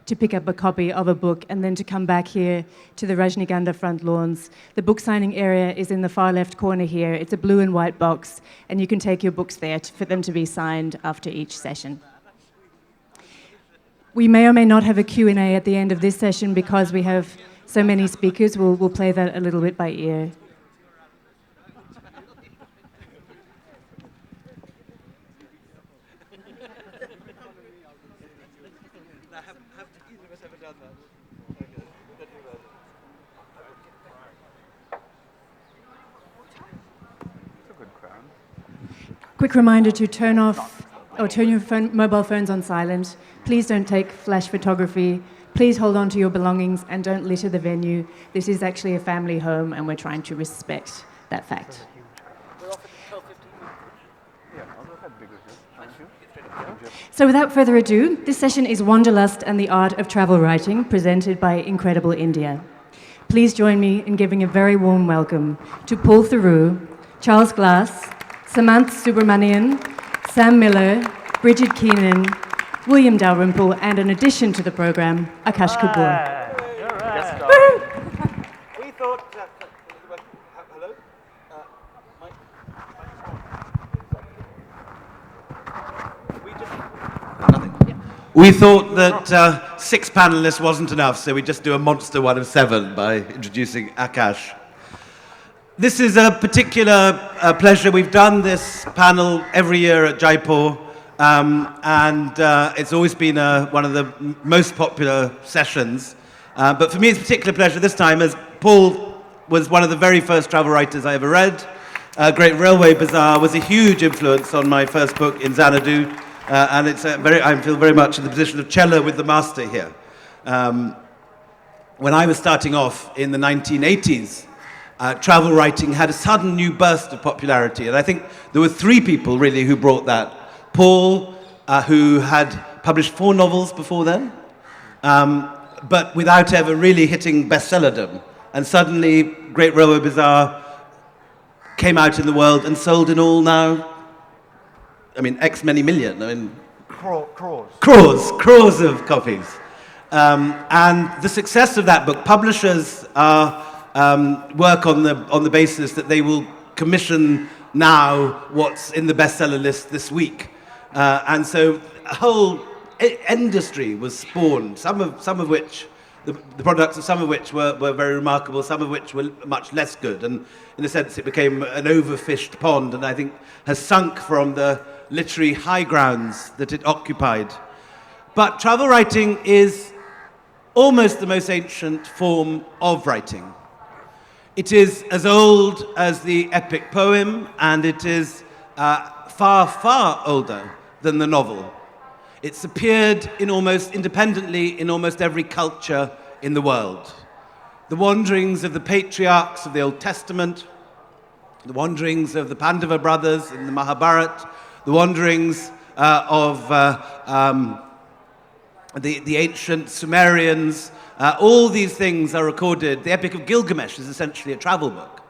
to pick up a copy of a book and then to come back here to the Rajnigandha front lawns. The book signing area is in the far left corner here. It's a blue and white box, and you can take your books there for them to be signed after each session. We may or may not have a Q&A at the end of this session because we have so many speakers. We'll play that a little bit by ear. Quick reminder to turn your mobile phones on silent. Please don't take flash photography. Please hold on to your belongings and don't litter the venue. This is actually a family home and we're trying to respect that fact. So without further ado, this session is Wanderlust and the Art of Travel Writing, presented by Incredible India. Please join me in giving a very warm welcome to Paul Theroux, Charles Glass, Samanth Subramanian, Sam Miller, Brigid Keenan, William Dalrymple, and an addition to the program, Akash Kapur. We thought... hello? We thought that 6 panelists wasn't enough, so we just do a monster one of 7 by introducing Akash. This is a particular pleasure. We've done this panel every year at Jaipur, and it's always been one of the most popular sessions. But for me, it's a particular pleasure this time, as Paul was one of the very first travel writers I ever read. Great Railway Bazaar was a huge influence on my first book in Xanadu, and I feel very much in the position of cello with the master here. When I was starting off in the 1980s, travel writing had a sudden new burst of popularity, and I think there were 3 people really who brought that. Paul, who had published 4 novels before then, but without ever really hitting bestsellerdom. And suddenly, Great Railway Bazaar came out in the world and sold in all now, X many million. Crores of copies. And the success of that book, publishers work on the basis that they will commission now what's in the bestseller list this week, and so a whole industry was spawned. Some of which, the products of some of which were very remarkable, some of which were much less good, and in a sense it became an overfished pond, and I think has sunk from the literary high grounds that it occupied. But travel writing is almost the most ancient form of writing. It is as old as the epic poem, and it is far, far older than the novel. It's appeared almost independently in almost every culture in the world. The wanderings of the patriarchs of the Old Testament, the wanderings of the Pandava brothers in the Mahabharata, the wanderings of the ancient Sumerians, all these things are recorded. The Epic of Gilgamesh is essentially a travel book,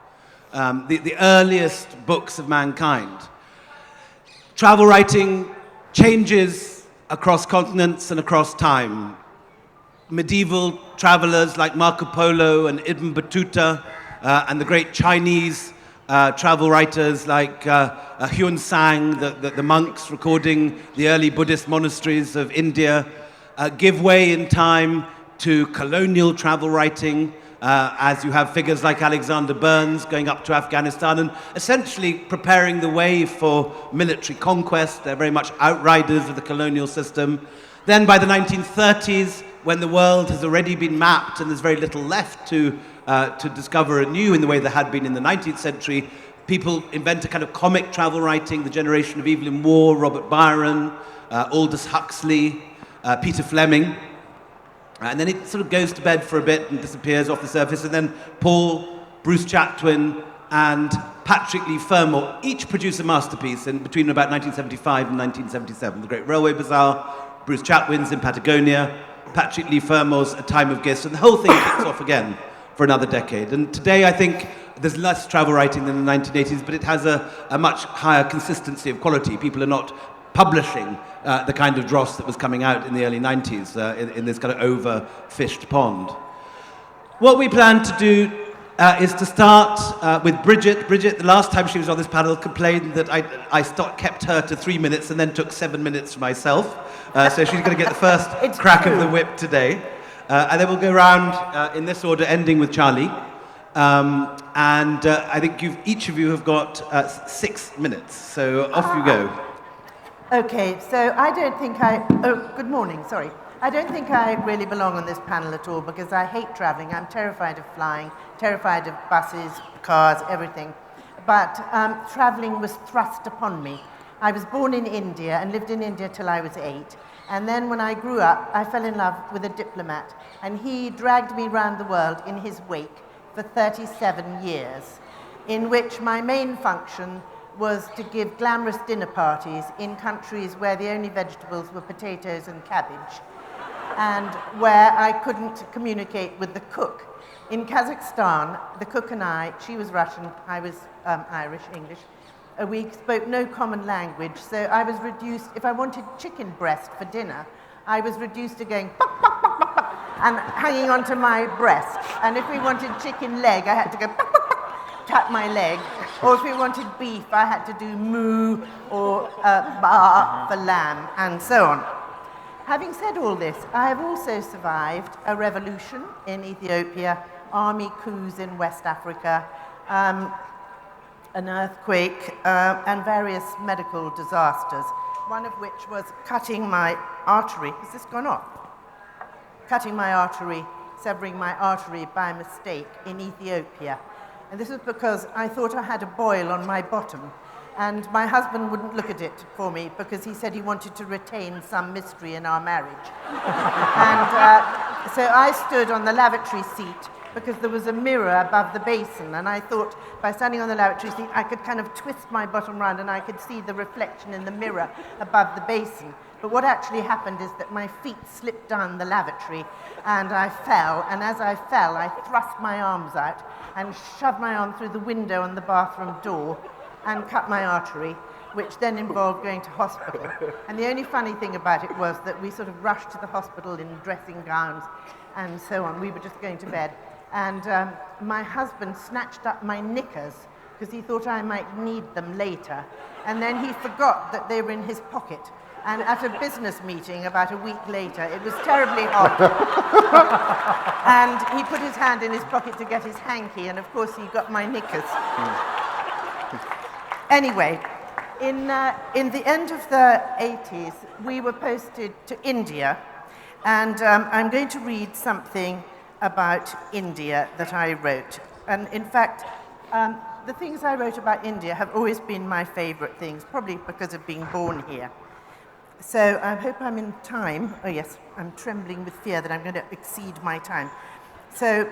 the earliest books of mankind. Travel writing changes across continents and across time. Medieval travelers like Marco Polo and Ibn Battuta, and the great Chinese travel writers like Huan Sang, the monks recording the early Buddhist monasteries of India, give way in time to colonial travel writing, as you have figures like Alexander Burns going up to Afghanistan and essentially preparing the way for military conquest. They're very much outriders of the colonial system. Then by the 1930s, when the world has already been mapped and there's very little left to discover anew in the way there had been in the 19th century, people invent a kind of comic travel writing, the generation of Evelyn Waugh, Robert Byron, Aldous Huxley, Peter Fleming. And then it sort of goes to bed for a bit and disappears off the surface. And then Paul, Bruce Chatwin, and Patrick Leigh Fermor each produce a masterpiece in between about 1975 and 1977. The Great Railway Bazaar, Bruce Chatwin's in Patagonia, Patrick Leigh Fermor's A Time of Gifts, and the whole thing kicks off again for another decade. And today I think there's less travel writing than in the 1980s, but it has a much higher consistency of quality. People are not publishing the kind of dross that was coming out in the early 90s in this kind of overfished pond. What we plan to do is to start with Brigid. Brigid, the last time she was on this panel, complained that I kept her to 3 minutes and then took 7 minutes for myself. So she's going to get the first crack of the whip today. And then we'll go around in this order, ending with Charlie. I think each of you have got 6 minutes. So off you go. Okay, so I don't think good morning, sorry. I don't think I really belong on this panel at all because I hate traveling. I'm terrified of flying, terrified of buses, cars, everything. But traveling was thrust upon me. I was born in India and lived in India till I was 8. And then when I grew up, I fell in love with a diplomat. And he dragged me around the world in his wake for 37 years, in which my main function was to give glamorous dinner parties in countries where the only vegetables were potatoes and cabbage, and where I couldn't communicate with the cook. In Kazakhstan, the cook and I, she was Russian, I was Irish, English, we spoke no common language, so I was reduced, if I wanted chicken breast for dinner, I was reduced to going pop, pop, pop, pop, pop, and hanging onto my breast. And if we wanted chicken leg, I had to go pop, pop, pop, tap my leg. Or if we wanted beef, I had to do moo or ba for lamb, and so on. Having said all this, I have also survived a revolution in Ethiopia, army coups in West Africa, an earthquake, and various medical disasters, one of which was cutting my artery. Has this gone off? Cutting my artery, severing my artery by mistake in Ethiopia. And this was because I thought I had a boil on my bottom. And my husband wouldn't look at it for me because he said he wanted to retain some mystery in our marriage. And so I stood on the lavatory seat because there was a mirror above the basin. And I thought by standing on the lavatory seat, I could kind of twist my bottom round and I could see the reflection in the mirror above the basin. But what actually happened is that my feet slipped down the lavatory and I fell. And as I fell, I thrust my arms out and shoved my arm through the window on the bathroom door and cut my artery, which then involved going to hospital. And the only funny thing about it was that we sort of rushed to the hospital in dressing gowns and so on. We were just going to bed. And my husband snatched up my knickers because he thought I might need them later. And then he forgot that they were in his pocket. And at a business meeting about a week later, it was terribly hot. And he put his hand in his pocket to get his hanky, and of course he got my knickers. Anyway, in the end of the 80s, we were posted to India, and I'm going to read something about India that I wrote. And in fact, the things I wrote about India have always been my favorite things, probably because of being born here. So I hope I'm in time. Oh yes, I'm trembling with fear that I'm going to exceed my time. So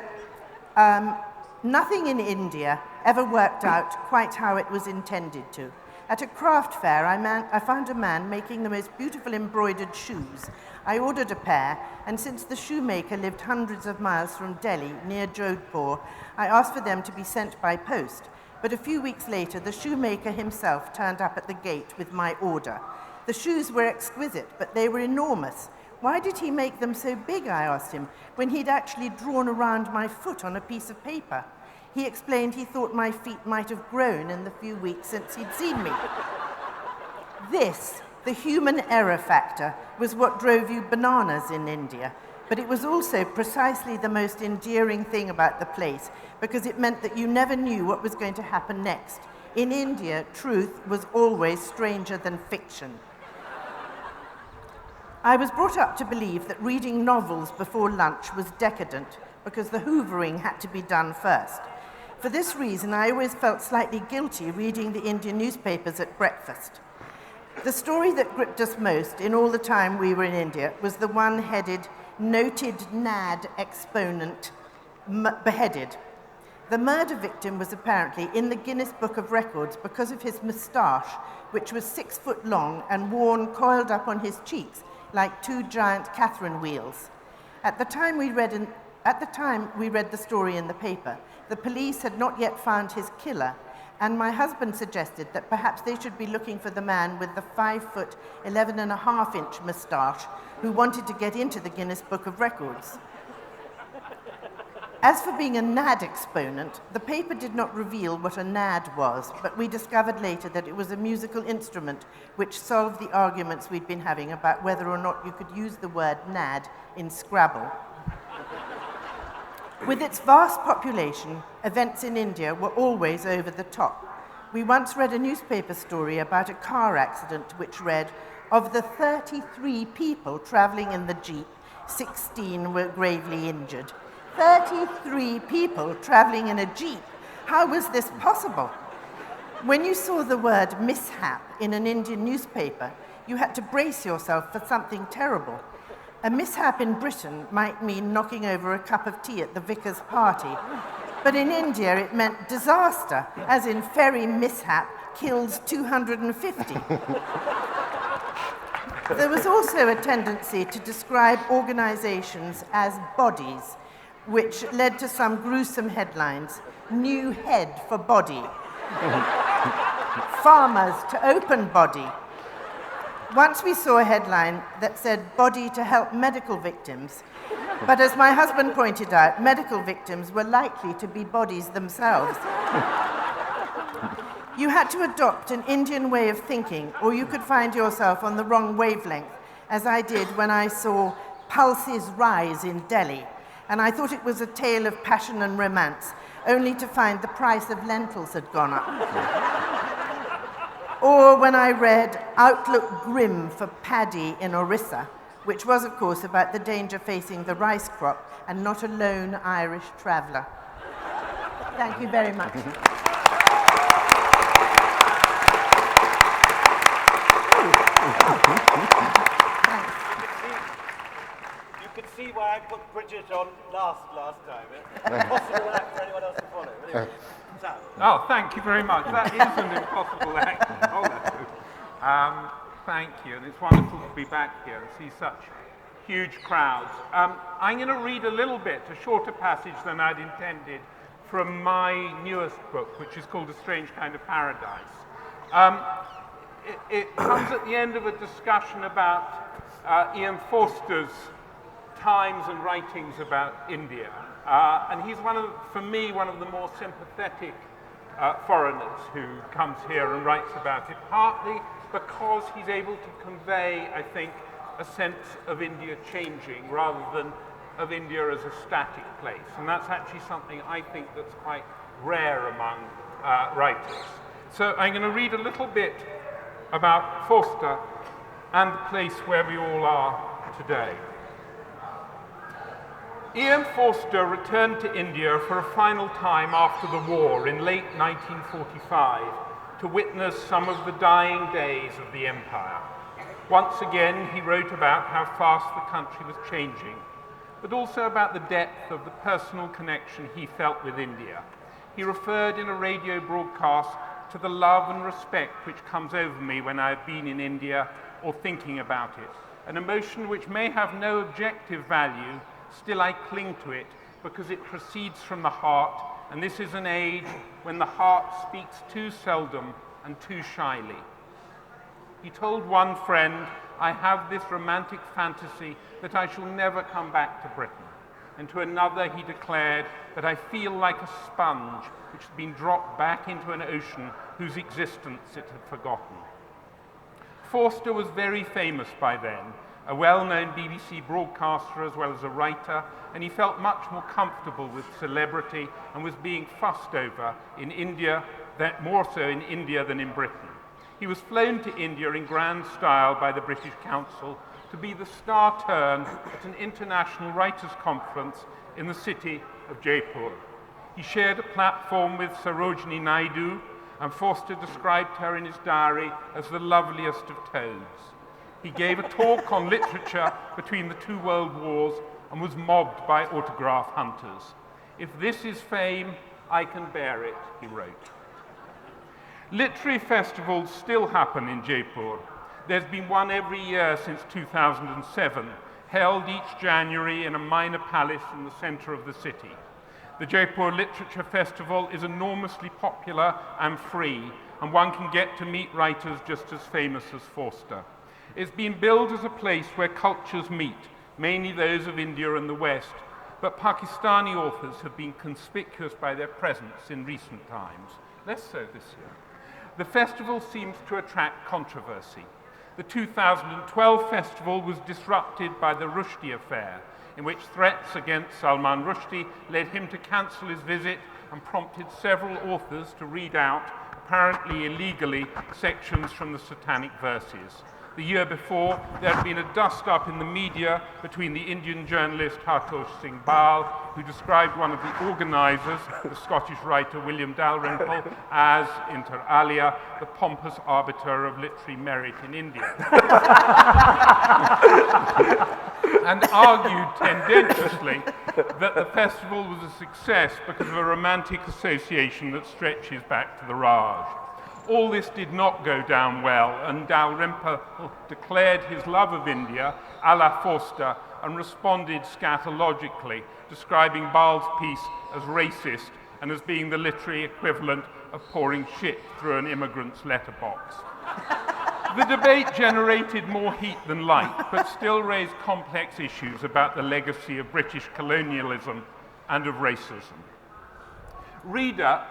nothing in India ever worked out quite how it was intended to. At a craft fair, I found a man making the most beautiful embroidered shoes. I ordered a pair, and since the shoemaker lived hundreds of miles from Delhi, near Jaipur, I asked for them to be sent by post. But a few weeks later, the shoemaker himself turned up at the gate with my order. The shoes were exquisite, but they were enormous. Why did he make them so big, I asked him, when he'd actually drawn around my foot on a piece of paper? He explained he thought my feet might have grown in the few weeks since he'd seen me. This, the human error factor, was what drove you bananas in India. But it was also precisely the most endearing thing about the place, because it meant that you never knew what was going to happen next. In India, truth was always stranger than fiction. I was brought up to believe that reading novels before lunch was decadent, because the hoovering had to be done first. For this reason, I always felt slightly guilty reading the Indian newspapers at breakfast. The story that gripped us most in all the time we were in India was the one headed, "Noted NAD exponent beheaded." The murder victim was apparently in the Guinness Book of Records because of his moustache, which was 6 foot long and worn coiled up on his cheeks like 2 giant Catherine wheels. At the time we read the story in the paper, the police had not yet found his killer, and my husband suggested that perhaps they should be looking for the man with the 5-foot, 11.5-inch moustache who wanted to get into the Guinness Book of Records. As for being a NAD exponent, the paper did not reveal what a NAD was, but we discovered later that it was a musical instrument which solved the arguments we'd been having about whether or not you could use the word NAD in Scrabble. With its vast population, events in India were always over the top. We once read a newspaper story about a car accident which read, "Of the 33 people travelling in the Jeep, 16 were gravely injured." 33 people travelling in a Jeep. How was this possible? When you saw the word mishap in an Indian newspaper, you had to brace yourself for something terrible. A mishap in Britain might mean knocking over a cup of tea at the vicar's party, but in India it meant disaster, as in ferry mishap kills 250. There was also a tendency to describe organisations as bodies, which led to some gruesome headlines. New head for body. Farmers to open body. Once we saw a headline that said body to help medical victims, but as my husband pointed out, medical victims were likely to be bodies themselves. You had to adopt an Indian way of thinking, or you could find yourself on the wrong wavelength, as I did when I saw Pulses Rise in Delhi, and I thought it was a tale of passion and romance, only to find the price of lentils had gone up. Or when I read Outlook Grim for Paddy in Orissa, which was, of course, about the danger facing the rice crop and not a lone Irish traveller. Thank you very much. You could see why I put Brigid on last time. Impossible act for anyone else to follow. Anyway, Oh, thank you very much. That is an impossible act. Thank you, and it's wonderful to be back here and see such huge crowds. I'm going to read a little bit, a shorter passage than I'd intended, from my newest book, which is called A Strange Kind of Paradise. It comes at the end of a discussion about Ian Forster's times and writings about India. And he's for me, one of the more sympathetic foreigners who comes here and writes about it, partly because he's able to convey, I think, a sense of India changing rather than of India as a static place. And that's actually something I think that's quite rare among writers. So I'm going to read a little bit about Forster and the place where we all are today. Ian Forster returned to India for a final time after the war in late 1945 to witness some of the dying days of the empire. Once again, he wrote about how fast the country was changing, but also about the depth of the personal connection he felt with India. He referred in a radio broadcast to the love and respect which comes over me when I have been in India or thinking about it, an emotion which may have no objective value. Still, I cling to it because it proceeds from the heart, and this is an age when the heart speaks too seldom and too shyly. He told one friend, "I have this romantic fantasy that I shall never come back to Britain." And to another he declared that I feel like a sponge which has been dropped back into an ocean whose existence it had forgotten. Forster was very famous by then, a well-known BBC broadcaster as well as a writer, and he felt much more comfortable with celebrity and was being fussed over in India, more so in India than in Britain. He was flown to India in grand style by the British Council to be the star turn at an international writers' conference in the city of Jaipur. He shared a platform with Sarojini Naidu, and Forster described her in his diary as the loveliest of toads. He gave a talk on literature between the two world wars and was mobbed by autograph hunters. "If this is fame, I can bear it," he wrote. Literary festivals still happen in Jaipur. There's been one every year since 2007, held each January in a minor palace in the center of the city. The Jaipur Literature Festival is enormously popular and free, and one can get to meet writers just as famous as Forster. It's been billed as a place where cultures meet, mainly those of India and the West, but Pakistani authors have been conspicuous by their presence in recent times, less so this year. The festival seems to attract controversy. The 2012 festival was disrupted by the Rushdie affair, in which threats against Salman Rushdie led him to cancel his visit and prompted several authors to read out, apparently illegally, sections from the Satanic Verses. The year before, there had been a dust-up in the media between the Indian journalist Hartosh Singh Bal, who described one of the organisers, the Scottish writer William Dalrymple, as, inter alia, the pompous arbiter of literary merit in India. And argued tendentiously that the festival was a success because of a romantic association that stretches back to the Raj. All this did not go down well, and Dalrymple declared his love of India a la Forster and responded scatologically, describing Bal's piece as racist and as being the literary equivalent of pouring shit through an immigrant's letterbox. The debate generated more heat than light, but still raised complex issues about the legacy of British colonialism and of racism. Reader,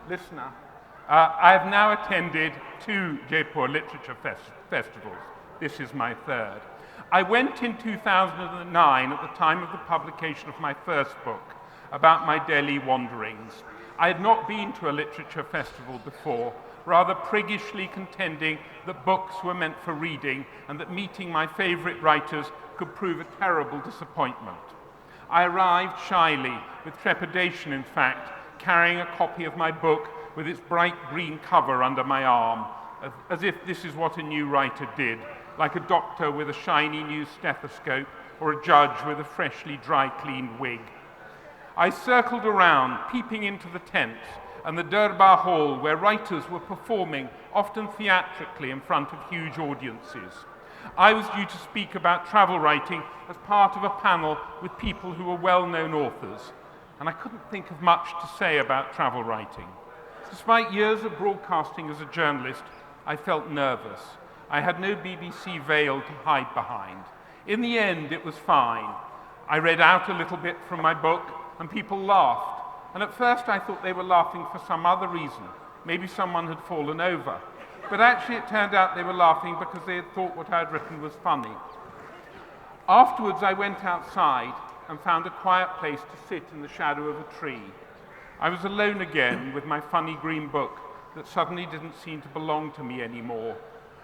listener, I have now attended 2 Jaipur Literature Festivals. This is my third. I went in 2009 at the time of the publication of my first book about my Delhi wanderings. I had not been to a literature festival before, rather priggishly contending that books were meant for reading and that meeting my favourite writers could prove a terrible disappointment. I arrived shyly, with trepidation in fact, carrying a copy of my book with its bright green cover under my arm, as if this is what a new writer did, like a doctor with a shiny new stethoscope or a judge with a freshly dry-cleaned wig. I circled around, peeping into the tents and the Durbar Hall where writers were performing, often theatrically in front of huge audiences. I was due to speak about travel writing as part of a panel with people who were well-known authors, and I couldn't think of much to say about travel writing. Despite years of broadcasting as a journalist, I felt nervous. I had no BBC veil to hide behind. In the end, it was fine. I read out a little bit from my book, and people laughed. And at first I thought they were laughing for some other reason. Maybe someone had fallen over. But actually it turned out they were laughing because they had thought what I had written was funny. Afterwards I went outside and found a quiet place to sit in the shadow of a tree. I was alone again with my funny green book that suddenly didn't seem to belong to me anymore.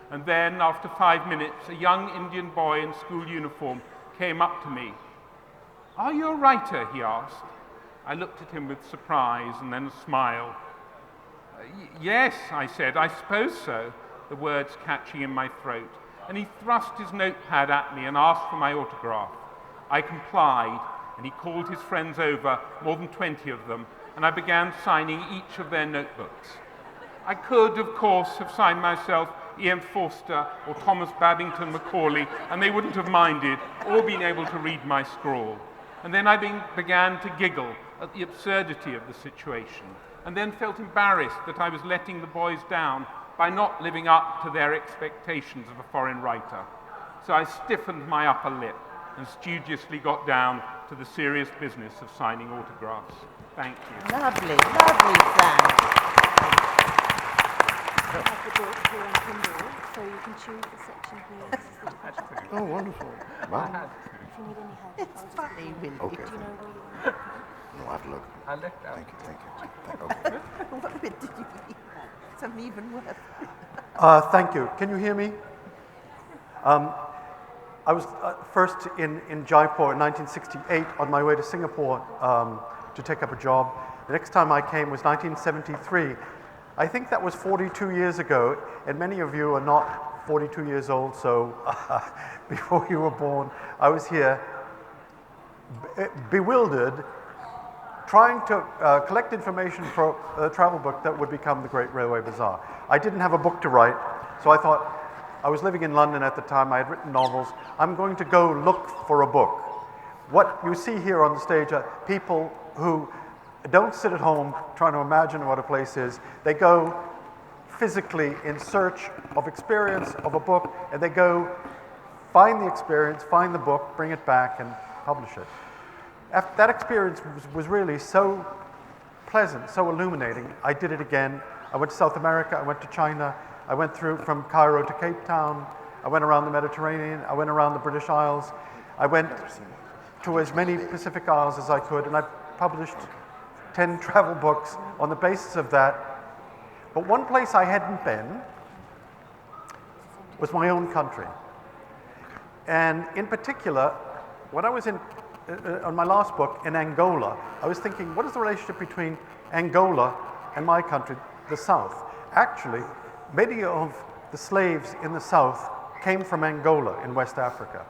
And then, after 5 minutes, a young Indian boy in school uniform came up to me. "Are you a writer?" he asked. I looked at him with surprise and then a smile. "Yes," I said, "I suppose so," the words catching in my throat. And he thrust his notepad at me and asked for my autograph. I complied, and he called his friends over, more than 20 of them, and I began signing each of their notebooks. I could, of course, have signed myself E.M. Forster or Thomas Babington Macaulay, and they wouldn't have minded or been able to read my scrawl. And then I began to giggle at the absurdity of the situation, and then felt embarrassed that I was letting the boys down by not living up to their expectations of a foreign writer. So I stiffened my upper lip and studiously got down to the serious business of signing autographs. Thank you. Lovely, lovely, Frank. Have the book here on Kindle, so you can choose the section here. This is the different Oh, wonderful. Wow. If you need any help, It's funny, really. Okay. do you know where you want to No, I have to look. I looked out. Thank you. Okay. What bit did you read? Something even worse. Thank you. Can you hear me? I was first in Jaipur in 1968 on my way to Singapore to take up a job. The next time I came was 1973. I think that was 42 years ago, and many of you are not 42 years old, so before you were born, I was here bewildered, trying to collect information for a travel book that would become the Great Railway Bazaar. I didn't have a book to write, so I thought, I was living in London at the time, I had written novels, I'm going to go look for a book. what you see here on the stage are people who don't sit at home trying to imagine what a place is. They go physically in search of experience of a book, and they go find the experience, find the book, bring it back, and publish it. That experience was really so pleasant, so illuminating. I did it again. I went to South America, I went to China, I went through from Cairo to Cape Town, I went around the Mediterranean, I went around the British Isles, I went to as many Pacific Isles as I could, and I published 10 travel books on the basis of that. But one place I hadn't been was my own country. And in particular, when I was on my last book in Angola, I was thinking, what is the relationship between Angola and my country, the South? Actually, many of the slaves in the South came from Angola in West Africa.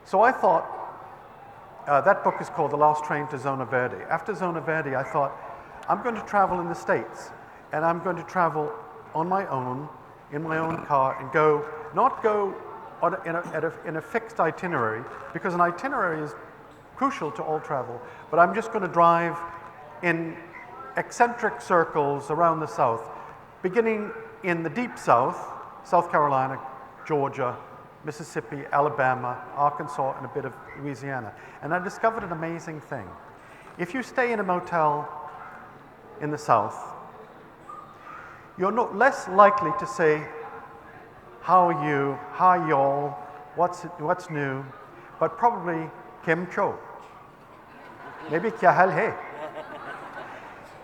So I thought, that book is called The Last Train to Zona Verde. After Zona Verde, I thought, I'm going to travel in the States, and I'm going to travel on my own, in my own car, and not go in a fixed itinerary, because an itinerary is crucial to all travel, but I'm just going to drive in eccentric circles around the South, beginning in the deep South, South Carolina, Georgia, Mississippi, Alabama, Arkansas, and a bit of Louisiana. And I discovered an amazing thing. If you stay in a motel in the South, you're less likely to say, how are you, hi y'all, what's new, but probably Kim Cho. Maybe Kya Hal Hai.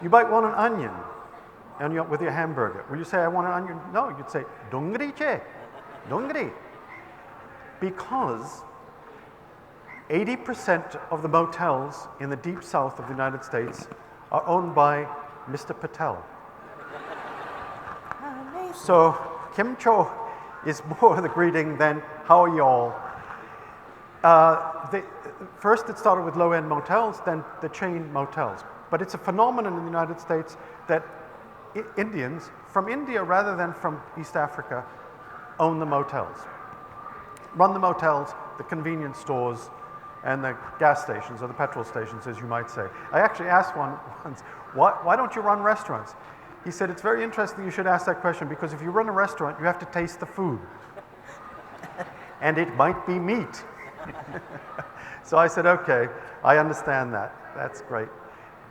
You might want an onion with your hamburger. Will you say, I want an onion? No, you'd say, Dongri che, Dongri. Because 80% of the motels in the deep south of the United States are owned by Mr. Patel. So Kim Cho is more the greeting than how are y'all. First it started with low-end motels, then the chain motels. But it's a phenomenon in the United States that Indians from India rather than from East Africa own the motels. Run the motels, the convenience stores, and the gas stations, or the petrol stations, as you might say. I actually asked one once, why don't you run restaurants? He said, it's very interesting you should ask that question, because if you run a restaurant, you have to taste the food. And it might be meat. So I said, okay, I understand that. That's great.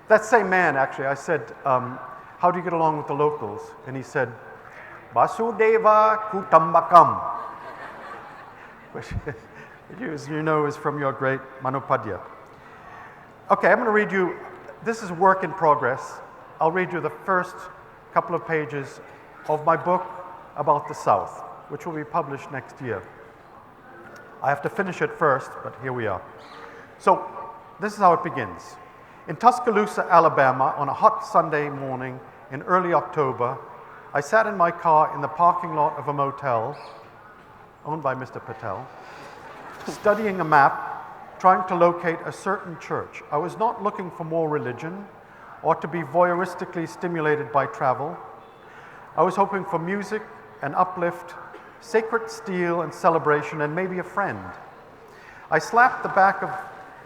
That same man, actually, I said, how do you get along with the locals? And he said, Vasudeva Kutambakam, which, as you know, is from your great Manopadya. Okay, I'm going to read you, this is a work in progress. I'll read you the first couple of pages of my book about the South, which will be published next year. I have to finish it first, but here we are. So, this is how it begins. In Tuscaloosa, Alabama, on a hot Sunday morning in early October, I sat in my car in the parking lot of a motel owned by Mr. Patel, studying a map, trying to locate a certain church. I was not looking for more religion or to be voyeuristically stimulated by travel. I was hoping for music and uplift, sacred steel and celebration, and maybe a friend. I slapped the back of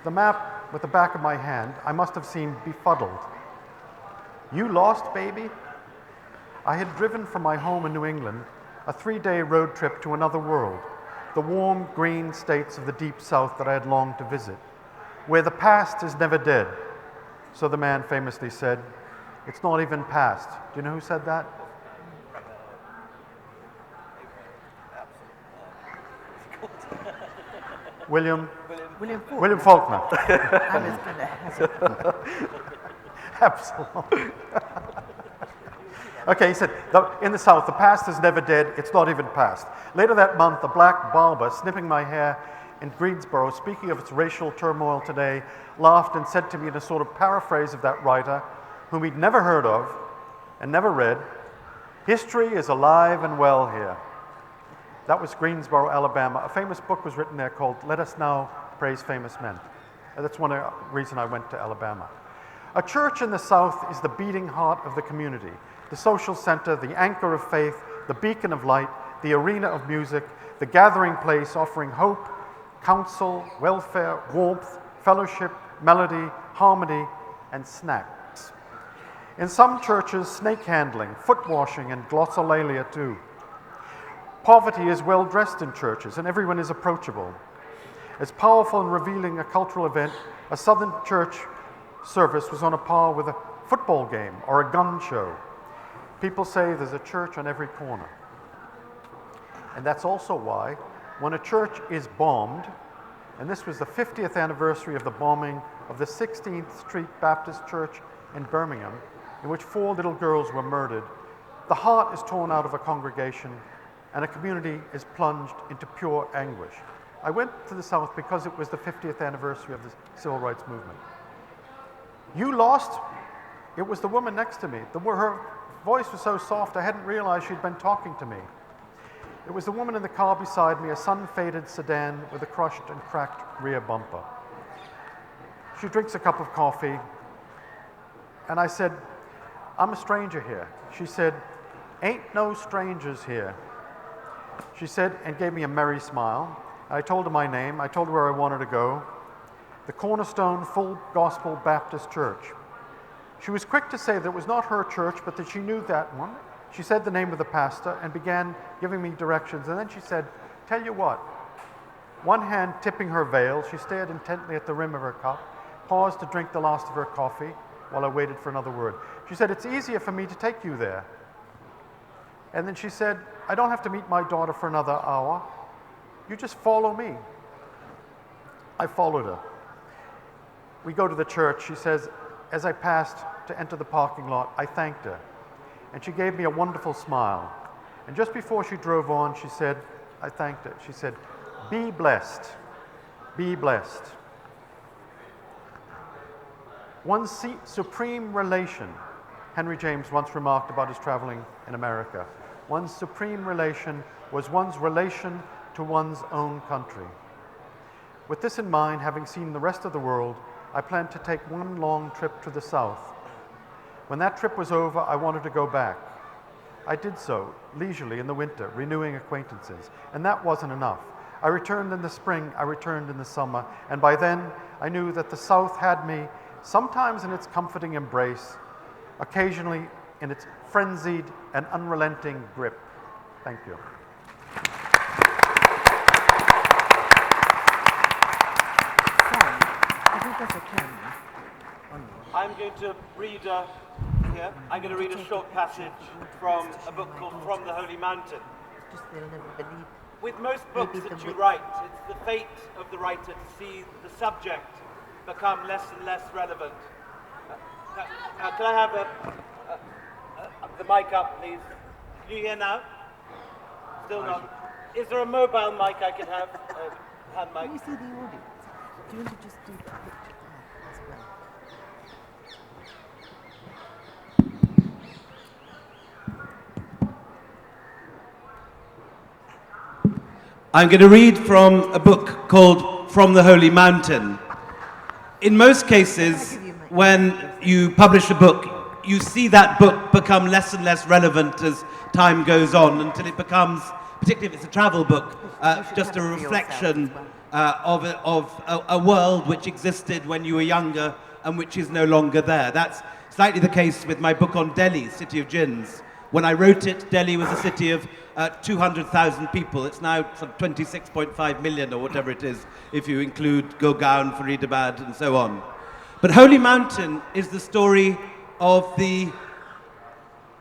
the map with the back of my hand. I must have seemed befuddled. You lost, baby? I had driven from my home in New England, a 3-day road trip to another world, the warm, green states of the deep South that I had longed to visit, where the past is never dead. So the man famously said, it's not even past. Do you know who said that? William Faulkner. Absolutely. Okay, he said, in the South, the past is never dead, it's not even past. Later that month, a black barber snipping my hair in Greensboro, speaking of its racial turmoil today, laughed and said to me in a sort of paraphrase of that writer, whom he'd never heard of and never read, history is alive and well here. That was Greensboro, Alabama. A famous book was written there called Let Us Now Praise Famous Men. And that's one reason I went to Alabama. A church in the South is the beating heart of the community, the social center, the anchor of faith, the beacon of light, the arena of music, the gathering place offering hope, counsel, welfare, warmth, fellowship, melody, harmony, and snacks. In some churches, snake handling, foot washing, and glossolalia too. Poverty is well dressed in churches, and everyone is approachable. As powerful and revealing a cultural event, a Southern church service was on a par with a football game or a gun show. People say there's a church on every corner. And that's also why, when a church is bombed, and this was the 50th anniversary of the bombing of the 16th Street Baptist Church in Birmingham, in which 4 little girls were murdered, the heart is torn out of a congregation and a community is plunged into pure anguish. I went to the South because it was the 50th anniversary of the Civil Rights Movement. You lost? It was the woman next to me. Her voice was so soft I hadn't realized she'd been talking to me. It was the woman in the car beside me, a sun-faded sedan with a crushed and cracked rear bumper. She drinks a cup of coffee, and I said, "I'm a stranger here." She said, "Ain't no strangers here." She said, and gave me a merry smile. I told her my name. I told her where I wanted to go. The Cornerstone Full Gospel Baptist Church. She was quick to say that it was not her church, but that she knew that one. She said the name of the pastor and began giving me directions. And then she said, "Tell you what." One hand tipping her veil, she stared intently at the rim of her cup, paused to drink the last of her coffee while I waited for another word. She said, "It's easier for me to take you there." And then she said, "I don't have to meet my daughter for another hour. You just follow me." I followed her. We go to the church. She says, as I passed to enter the parking lot, I thanked her. And she gave me a wonderful smile. And just before she drove on, she said, I thanked her. She said, "Be blessed. Be blessed." One's supreme relation, Henry James once remarked about his traveling in America, one's supreme relation was one's relation to one's own country. With this in mind, having seen the rest of the world, I planned to take one long trip to the south. When that trip was over, I wanted to go back. I did so, leisurely in the winter, renewing acquaintances. And that wasn't enough. I returned in the spring, I returned in the summer, and by then I knew that the South had me, sometimes in its comforting embrace, occasionally in its frenzied and unrelenting grip. Thank you. I'm going to read here. I'm going to read a short passage from a book called From the Holy Mountain. Just they'll never believe. With most books that you write, it's the fate of the writer to see the subject become less and less relevant. Can I have the mic up, please? Can you hear now? Still not. Is there a mobile mic I can have? Hand mic. Can you see the audience? Do you want to just do that as well? I'm going to read from a book called From the Holy Mountain. In most cases, when you publish a book, you see that book become less and less relevant as time goes on until it becomes, particularly if it's a travel book, just a reflection of a world which existed when you were younger and which is no longer there. That's slightly the case with my book on Delhi, City of Jinns. When I wrote it, Delhi was a city of 200,000 people. It's now sort of 26.5 million or whatever it is, if you include Gurgaon, Faridabad, and so on. But Holy Mountain is the story of the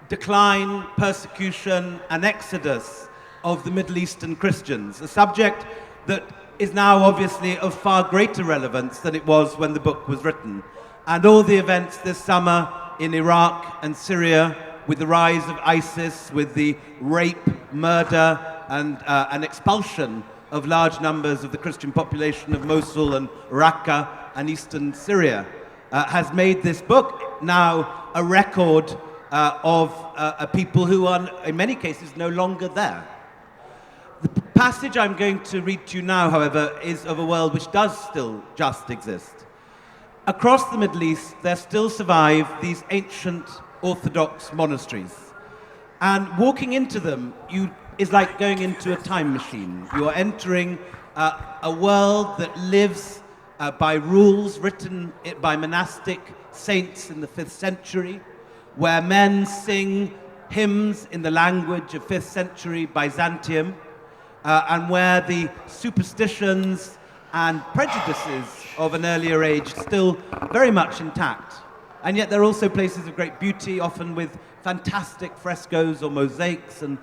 decline, persecution, and exodus of the Middle Eastern Christians, a subject that is now obviously of far greater relevance than it was when the book was written. And all the events this summer in Iraq and Syria, with the rise of ISIS, with the rape, murder, and an expulsion of large numbers of the Christian population of Mosul and Raqqa and eastern Syria, has made this book now a record of a people who are, in many cases, no longer there. The passage I'm going to read to you now, however, is of a world which does still just exist. Across the Middle East, there still survive these ancient Orthodox monasteries. And walking into them is like going into a time machine. You are entering a world that lives by rules written by monastic saints in the 5th century, where men sing hymns in the language of 5th century Byzantium, and where the superstitions and prejudices of an earlier age still very much intact. And yet there are also places of great beauty, often with fantastic frescoes or mosaics and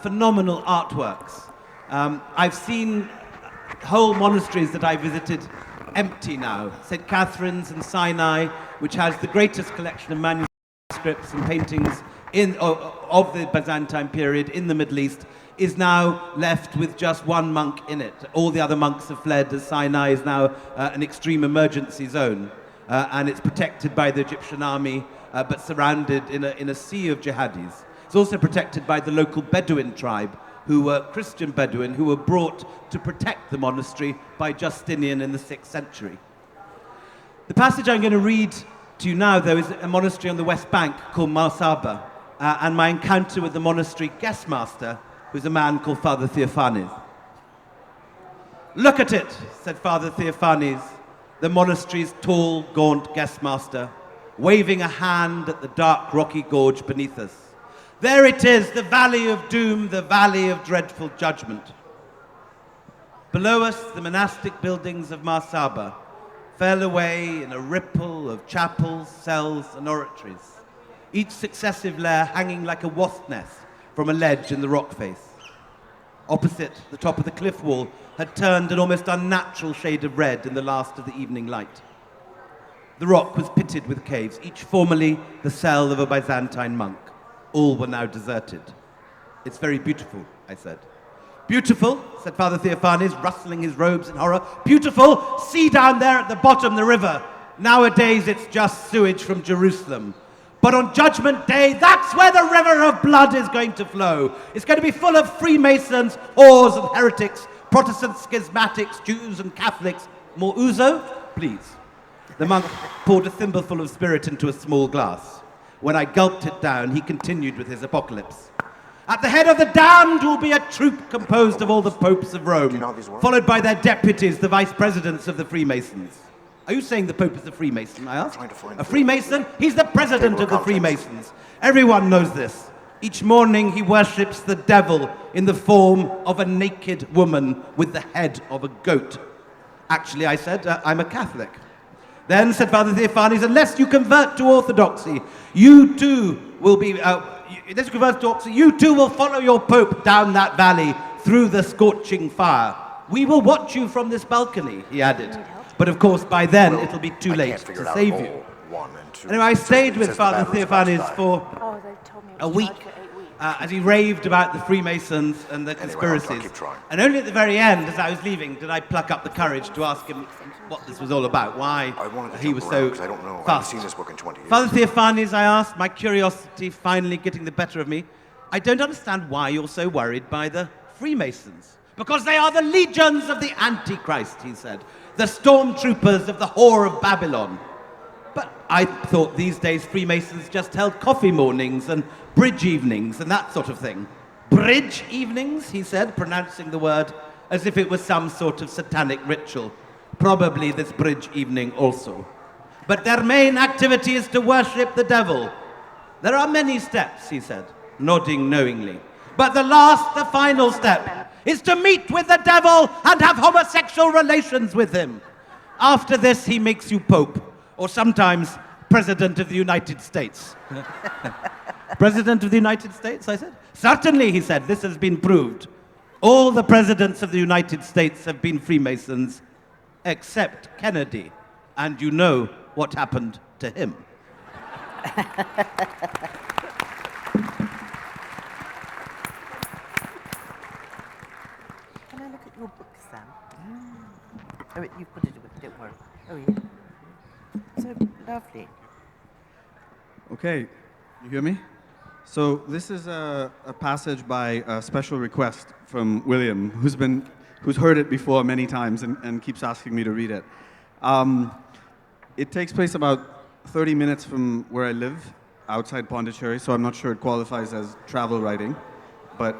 phenomenal artworks. I've seen whole monasteries that I visited empty now. St. Catherine's in Sinai, which has the greatest collection of manuscripts and paintings of the Byzantine period in the Middle East, is now left with just one monk in it. All the other monks have fled, as Sinai is now an extreme emergency zone. And it's protected by the Egyptian army, but surrounded in a sea of jihadis. It's also protected by the local Bedouin tribe, who were Christian Bedouin, who were brought to protect the monastery by Justinian in the 6th century. The passage I'm going to read to you now, though, is a monastery on the West Bank called Marsaba, and my encounter with the monastery guest master, who's a man called Father Theophanes. "Look at it," said Father Theophanes, the monastery's tall, gaunt guest master, waving a hand at the dark, rocky gorge beneath us. "There it is, the valley of doom, the valley of dreadful judgment." Below us, the monastic buildings of Marsaba fell away in a ripple of chapels, cells, and oratories, each successive layer hanging like a wasp nest from a ledge in the rock face. Opposite, the top of the cliff wall had turned an almost unnatural shade of red in the last of the evening light. The rock was pitted with caves, each formerly the cell of a Byzantine monk. All were now deserted. "It's very beautiful," I said. "Beautiful," said Father Theophanes, rustling his robes in horror. "Beautiful! See down there at the bottom the river. Nowadays it's just sewage from Jerusalem. But on Judgment Day, that's where the river of blood is going to flow. It's going to be full of Freemasons, whores and heretics, Protestant schismatics, Jews and Catholics. More ouzo, please." The monk poured a thimbleful of spirit into a small glass. When I gulped it down, he continued with his apocalypse. "At the head of the damned will be a troop composed of all the popes of Rome, followed by their deputies, the vice presidents of the Freemasons." "Are you saying the Pope is a Freemason?" I asked. "A Freemason? He's the president of the Freemasons. Everyone knows this. Each morning he worships the devil in the form of a naked woman with the head of a goat." "Actually," I said, "I'm a Catholic." "Then," said Father Theophanes, "unless you convert to orthodoxy, you too will follow your Pope down that valley through the scorching fire. We will watch you from this balcony," he added. "But of course, by then, it'll be too late to save you." Anyway, I stayed with Father Theophanes for a week as he raved about the Freemasons and the conspiracies. And only at the very end, as I was leaving, did I pluck up the courage to ask him what this was all about, why he was so fast. "Father Theophanes," I asked, my curiosity finally getting the better of me, "I don't understand why you're so worried by the Freemasons." "Because they are the legions of the Antichrist," he said. "The stormtroopers of the whore of Babylon." "But I thought these days Freemasons just held coffee mornings and bridge evenings and that sort of thing." "Bridge evenings?" he said, pronouncing the word as if it was some sort of satanic ritual. "Probably this bridge evening also. But their main activity is to worship the devil. There are many steps," he said, nodding knowingly. "But the final step, is to meet with the devil and have homosexual relations with him. After this, he makes you Pope, or sometimes President of the United States." "President of the United States?" I said. "Certainly," he said, "this has been proved. All the presidents of the United States have been Freemasons, except Kennedy. And you know what happened to him." Can I look at your book, Sam? Oh, you put it away, don't worry. Oh, yeah. So lovely. Okay, you hear me? So this is a passage by a special request from William, who's heard it before many times and keeps asking me to read it. It takes place about 30 minutes from where I live, outside Pondicherry, so I'm not sure it qualifies as travel writing. But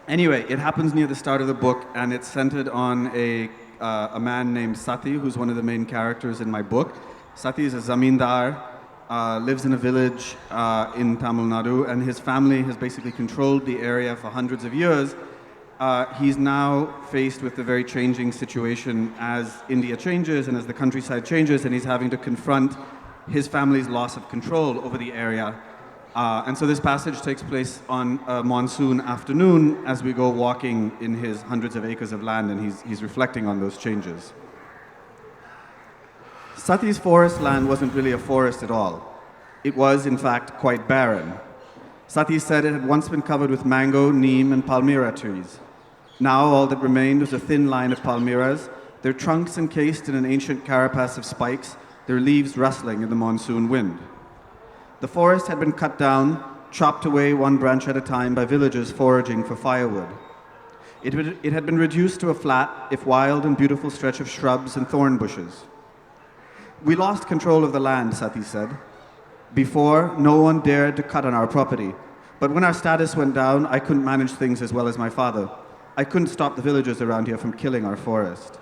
anyway, it happens near the start of the book, and it's centered on a a man named Sati, who's one of the main characters in my book. Sati is a zamindar, lives in a village in Tamil Nadu, and his family has basically controlled the area for hundreds of years. He's now faced with a very changing situation as India changes and as the countryside changes, and he's having to confront his family's loss of control over the area. And so this passage takes place on a monsoon afternoon as we go walking in his hundreds of acres of land, and he's reflecting on those changes. Sati's forest land wasn't really a forest at all. It was, in fact, quite barren. Sati said it had once been covered with mango, neem, and palmyra trees. Now all that remained was a thin line of palmyras, their trunks encased in an ancient carapace of spikes, their leaves rustling in the monsoon wind. The forest had been cut down, chopped away one branch at a time by villagers foraging for firewood. It had been reduced to a flat, if wild and beautiful stretch of shrubs and thorn bushes. We lost control of the land, Sati said. Before, no one dared to cut on our property. But when our status went down, I couldn't manage things as well as my father. I couldn't stop the villagers around here from killing our forest.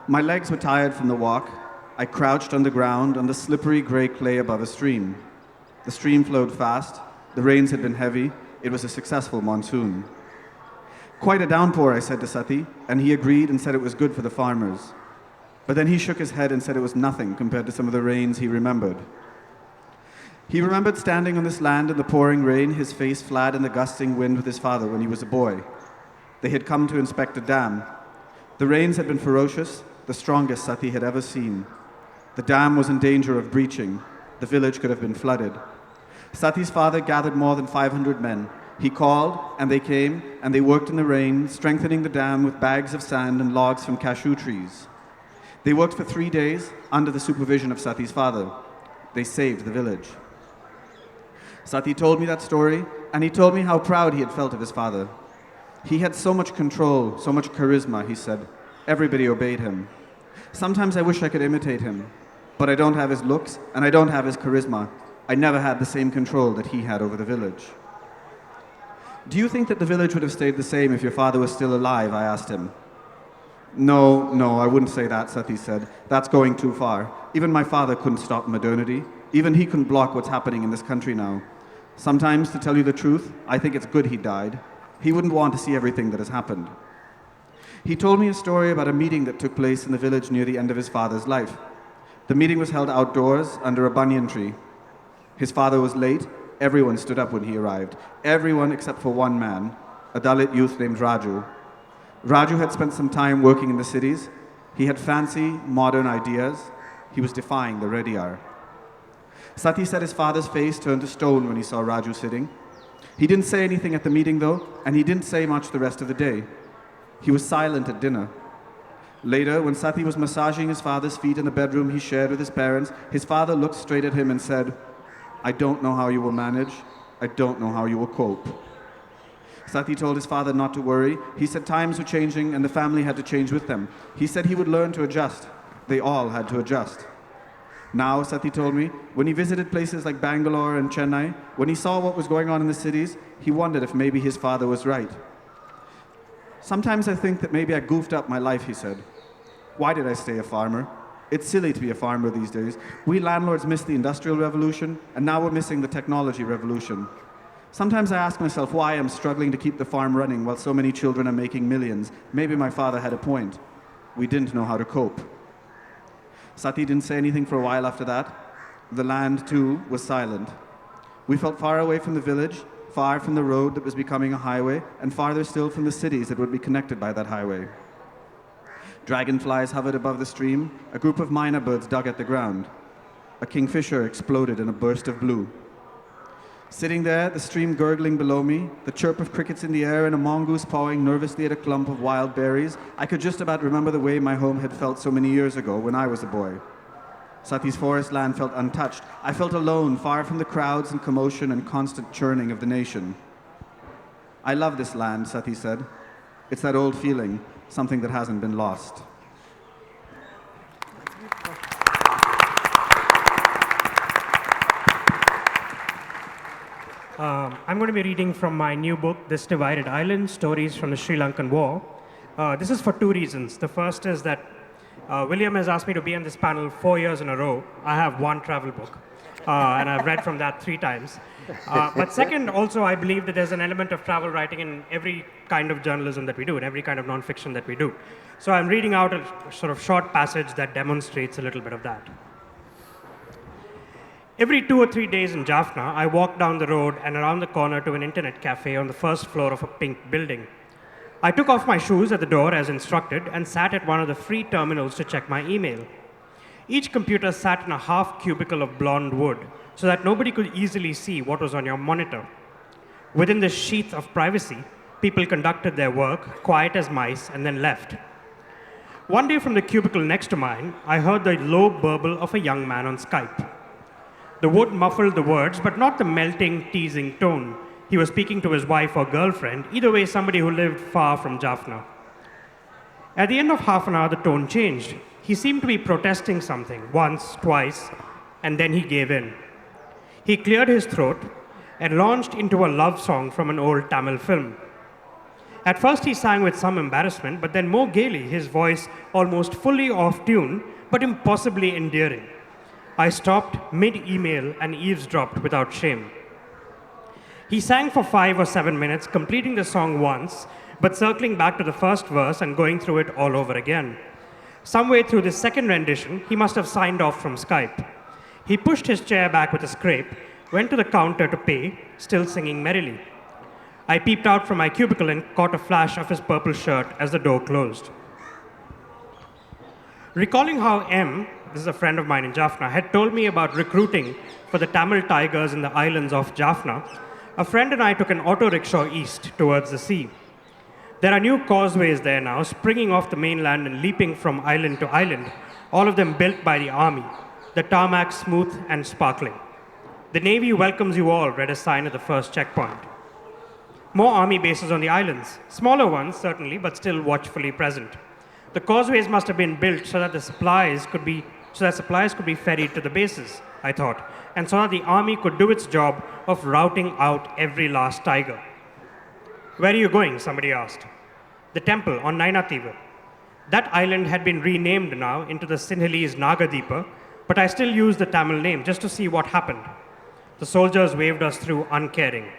My legs were tired from the walk. I crouched on the ground on the slippery gray clay above a stream. The stream flowed fast. The rains had been heavy. It was a successful monsoon. Quite a downpour, I said to Sati, and he agreed and said it was good for the farmers. But then he shook his head and said it was nothing compared to some of the rains he remembered. He remembered standing on this land in the pouring rain, his face flat in the gusting wind with his father when he was a boy. They had come to inspect a dam. The rains had been ferocious, the strongest Sati had ever seen. The dam was in danger of breaching. The village could have been flooded. Sati's father gathered more than 500 men. He called, and they came, and they worked in the rain, strengthening the dam with bags of sand and logs from cashew trees. They worked for 3 days under the supervision of Sati's father. They saved the village. Sati told me that story, and he told me how proud he had felt of his father. He had so much control, so much charisma, he said. Everybody obeyed him. Sometimes I wish I could imitate him, but I don't have his looks, and I don't have his charisma. I never had the same control that he had over the village. Do you think that the village would have stayed the same if your father was still alive? I asked him. No, I wouldn't say that, Sati said. That's going too far. Even my father couldn't stop modernity. Even he couldn't block what's happening in this country now. Sometimes, to tell you the truth, I think it's good he died. He wouldn't want to see everything that has happened. He told me a story about a meeting that took place in the village near the end of his father's life. The meeting was held outdoors under a banyan tree. His father was late. Everyone stood up when he arrived. Everyone except for one man, a Dalit youth named Raju. Raju had spent some time working in the cities. He had fancy, modern ideas. He was defying the Rediyar. Sati said his father's face turned to stone when he saw Raju sitting. He didn't say anything at the meeting, though, and he didn't say much the rest of the day. He was silent at dinner. Later, when Sati was massaging his father's feet in the bedroom he shared with his parents, his father looked straight at him and said, "I don't know how you will manage. I don't know how you will cope." Sati told his father not to worry. He said times were changing and the family had to change with them. He said he would learn to adjust. They all had to adjust. Now, Sati told me, when he visited places like Bangalore and Chennai, when he saw what was going on in the cities, he wondered if maybe his father was right. "Sometimes I think that maybe I goofed up my life," he said. "Why did I stay a farmer? It's silly to be a farmer these days. We landlords missed the Industrial Revolution, and now we're missing the technology revolution. Sometimes I ask myself why I'm struggling to keep the farm running while so many children are making millions. Maybe my father had a point. We didn't know how to cope." Sati didn't say anything for a while after that. The land, too, was silent. We felt far away from the village, far from the road that was becoming a highway, and farther still from the cities that would be connected by that highway. Dragonflies hovered above the stream. A group of myna birds dug at the ground. A kingfisher exploded in a burst of blue. Sitting there, the stream gurgling below me, the chirp of crickets in the air, and a mongoose pawing nervously at a clump of wild berries, I could just about remember the way my home had felt so many years ago when I was a boy. Sati's forest land felt untouched. I felt alone, far from the crowds and commotion and constant churning of the nation. "I love this land," Sati said. "It's that old feeling, something that hasn't been lost." I'm going to be reading from my new book, This Divided Island, Stories from the Sri Lankan War. This is for two reasons. The first is that William has asked me to be on this panel 4 years in a row. I have one travel book, and I've read from that 3 times. But second, also, I believe that there's an element of travel writing in every kind of journalism that we do, in every kind of nonfiction that we do. So I'm reading out a sort of short passage that demonstrates a little bit of that. Every 2 or 3 days in Jaffna, I walk down the road and around the corner to an internet cafe on the first floor of a pink building. I took off my shoes at the door as instructed and sat at one of the free terminals to check my email. Each computer sat in a half cubicle of blonde wood so that nobody could easily see what was on your monitor. Within this sheath of privacy, people conducted their work, quiet as mice, and then left. One day from the cubicle next to mine, I heard the low burble of a young man on Skype. The wood muffled the words, but not the melting, teasing tone. He was speaking to his wife or girlfriend, either way somebody who lived far from Jaffna. At the end of half an hour, the tone changed. He seemed to be protesting something, once, twice, and then he gave in. He cleared his throat and launched into a love song from an old Tamil film. At first he sang with some embarrassment, but then more gaily, his voice almost fully off tune, but impossibly endearing. I stopped mid-email and eavesdropped without shame. He sang for 5 or 7 minutes, completing the song once, but circling back to the first verse and going through it all over again. Somewhere through the second rendition, he must have signed off from Skype. He pushed his chair back with a scrape, went to the counter to pay, still singing merrily. I peeped out from my cubicle and caught a flash of his purple shirt as the door closed. Recalling how M, this is a friend of mine in Jaffna, had told me about recruiting for the Tamil Tigers in the islands of Jaffna, a friend and I took an auto rickshaw east towards the sea. There are new causeways there now, springing off the mainland and leaping from island to island, all of them built by the army, the tarmac smooth and sparkling. The Navy welcomes you all, read a sign at the first checkpoint. More army bases on the islands, smaller ones certainly, but still watchfully present. The causeways must have been built so that supplies could be ferried to the bases, I thought, and so that the army could do its job of routing out every last tiger. Where are you going? Somebody asked. The temple on Nainativa. That island had been renamed now into the Sinhalese Nagadeepa, but I still use the Tamil name just to see what happened. The soldiers waved us through uncaring.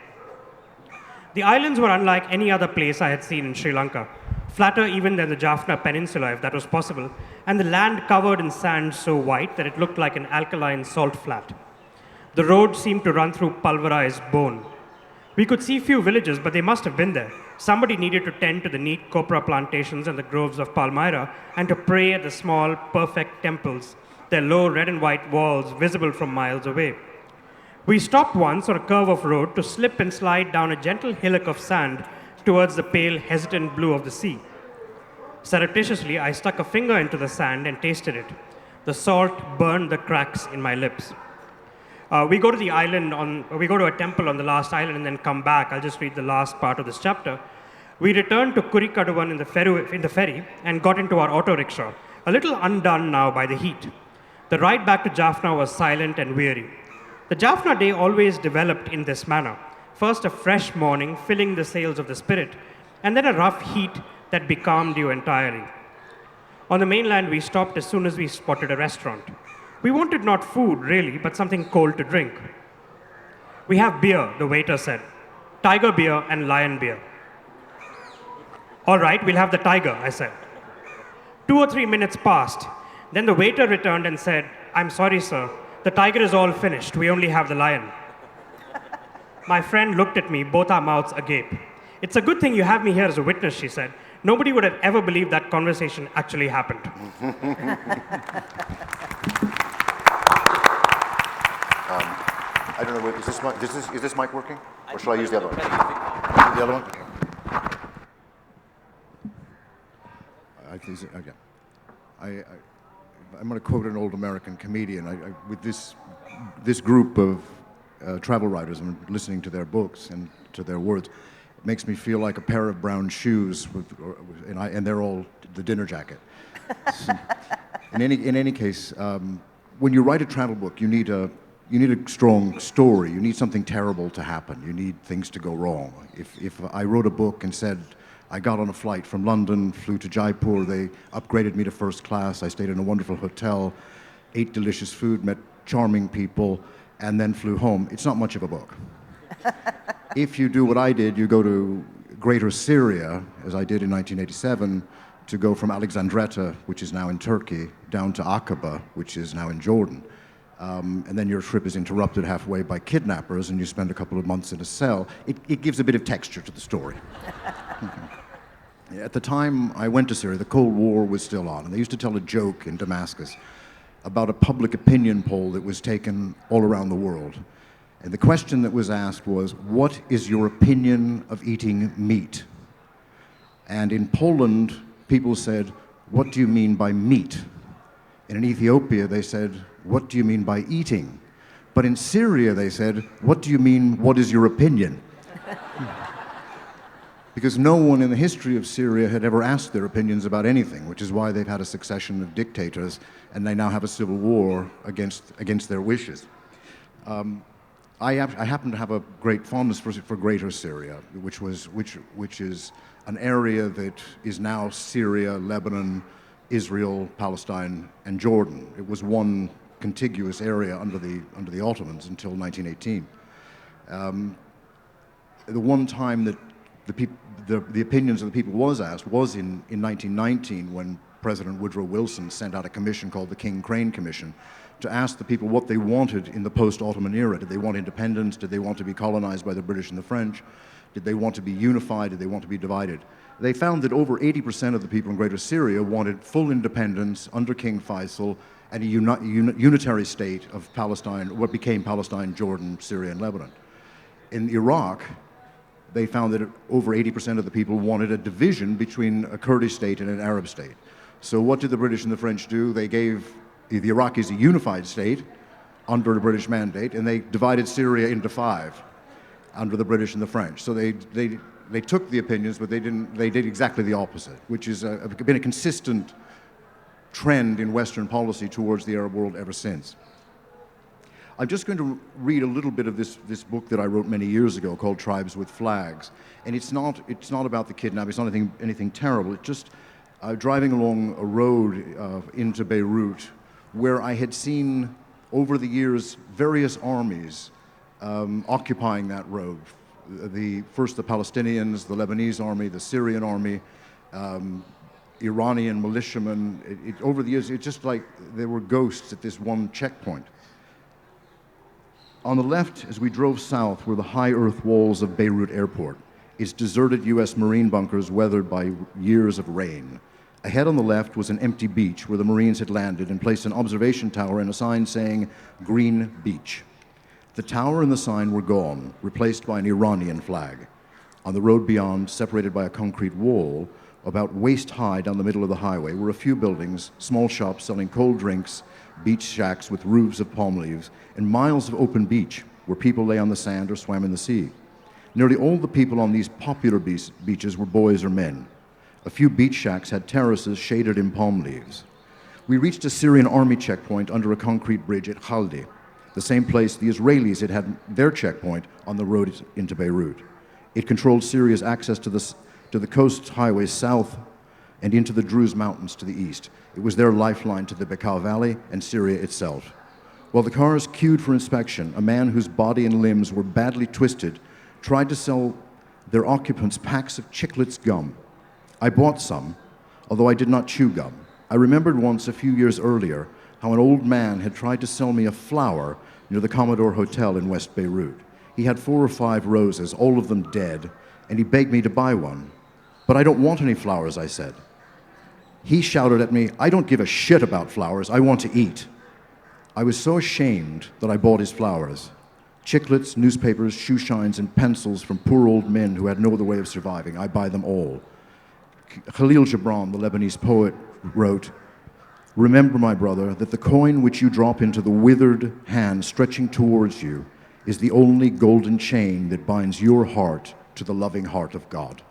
The islands were unlike any other place I had seen in Sri Lanka, flatter even than the Jaffna Peninsula, if that was possible, and the land covered in sand so white that it looked like an alkaline salt flat. The road seemed to run through pulverized bone. We could see few villages, but they must have been there. Somebody needed to tend to the neat copra plantations and the groves of Palmyra, and to pray at the small, perfect temples, their low red and white walls visible from miles away. We stopped once on a curve of road to slip and slide down a gentle hillock of sand towards the pale, hesitant blue of the sea. Surreptitiously, I stuck a finger into the sand and tasted it. The salt burned the cracks in my lips. We go to a temple on the last island and then come back. I'll just read the last part of this chapter. We returned to Kurikaduvan in the ferry and got into our auto rickshaw, a little undone now by the heat. The ride back to Jaffna was silent and weary. The Jaffna day always developed in this manner. First a fresh morning filling the sails of the spirit, and then a rough heat that becalmed you entirely. On the mainland, we stopped as soon as we spotted a restaurant. We wanted not food, really, but something cold to drink. We have beer, the waiter said. Tiger beer and lion beer. All right, we'll have the tiger, I said. 2 or 3 minutes passed. Then the waiter returned and said, I'm sorry, sir. The tiger is all finished. We only have the lion. My friend looked at me, both our mouths agape. It's a good thing you have me here as a witness, she said. Nobody would have ever believed that conversation actually happened. I don't know, is this mic working? Or shall I use the other one? The other one? Okay. I'm going to quote an old American comedian. With this group of travel writers, and listening to their books and to their words, it makes me feel like a pair of brown shoes, and they're all the dinner jacket. So, in any case, when you write a travel book, you need a strong story. You need something terrible to happen. You need things to go wrong. If I wrote a book and said I got on a flight from London, flew to Jaipur. They upgraded me to first class. I stayed in a wonderful hotel, ate delicious food, met charming people, and then flew home. It's not much of a book. If you do what I did, you go to Greater Syria, as I did in 1987, to go from Alexandretta, which is now in Turkey, down to Aqaba, which is now in Jordan. And then your trip is interrupted halfway by kidnappers, and you spend a couple of months in a cell. It gives a bit of texture to the story. At the time I went to Syria, the Cold War was still on, and they used to tell a joke in Damascus about a public opinion poll that was taken all around the world. And the question that was asked was, what is your opinion of eating meat? And in Poland, people said, what do you mean by meat? And in Ethiopia, they said, what do you mean by eating? But in Syria, they said, what do you mean, what is your opinion? Because no one in the history of Syria had ever asked their opinions about anything, which is why they've had a succession of dictators, and they now have a civil war against their wishes. I happen to have a great fondness for Greater Syria, which is an area that is now Syria, Lebanon, Israel, Palestine, and Jordan. It was one contiguous area under the Ottomans until 1918. The one time that the opinions of the people was asked was in 1919, when President Woodrow Wilson sent out a commission called the King-Crane Commission to ask the people what they wanted in the post-Ottoman era. Did they want independence? Did they want to be colonized by the British and the French? Did they want to be unified? Did they want to be divided? They found that over 80% of the people in Greater Syria wanted full independence under King Faisal and a unitary state of Palestine, what became Palestine, Jordan, Syria, and Lebanon. In Iraq, they found that over 80% of the people wanted a division between a Kurdish state and an Arab state. So what did the British and the French do? They gave the Iraqis a unified state under the British mandate, and they divided Syria into 5 under the British and the French. So they took the opinions, but they did exactly the opposite, which has been a consistent trend in Western policy towards the Arab world ever since. I'm just going to read a little bit of this book that I wrote many years ago called Tribes with Flags. And it's not about the kidnapping, it's not anything terrible. It's just driving along a road into Beirut where I had seen over the years various armies occupying that road. First the Palestinians, the Lebanese army, the Syrian army, Iranian militiamen. Over the years, it's just like there were ghosts at this one checkpoint. On the left, as we drove south, were the high earth walls of Beirut Airport, its deserted U.S. Marine bunkers weathered by years of rain. Ahead on the left was an empty beach where the Marines had landed and placed an observation tower and a sign saying, Green Beach. The tower and the sign were gone, replaced by an Iranian flag. On the road beyond, separated by a concrete wall, about waist-high down the middle of the highway, were a few buildings, small shops selling cold drinks, beach shacks with roofs of palm leaves, and miles of open beach where people lay on the sand or swam in the sea. Nearly all the people on these popular beaches were boys or men. A few beach shacks had terraces shaded in palm leaves. We reached a Syrian army checkpoint under a concrete bridge at Khaldi, the same place the Israelis had their checkpoint on the road into Beirut. It controlled Syria's access to the coast highways south and into the Druze Mountains to the east. It was their lifeline to the Bekaa Valley and Syria itself. While the cars queued for inspection, a man whose body and limbs were badly twisted tried to sell their occupants packs of Chiclets gum. I bought some, although I did not chew gum. I remembered once, a few years earlier, how an old man had tried to sell me a flower near the Commodore Hotel in West Beirut. He had 4 or 5 roses, all of them dead, and he begged me to buy one. But I don't want any flowers, I said. He shouted at me, I don't give a shit about flowers, I want to eat. I was so ashamed that I bought his flowers. Chiclets, newspapers, shoe shines, and pencils from poor old men who had no other way of surviving. I buy them all. Khalil Gibran, the Lebanese poet, wrote, remember, my brother, that the coin which you drop into the withered hand stretching towards you is the only golden chain that binds your heart to the loving heart of God.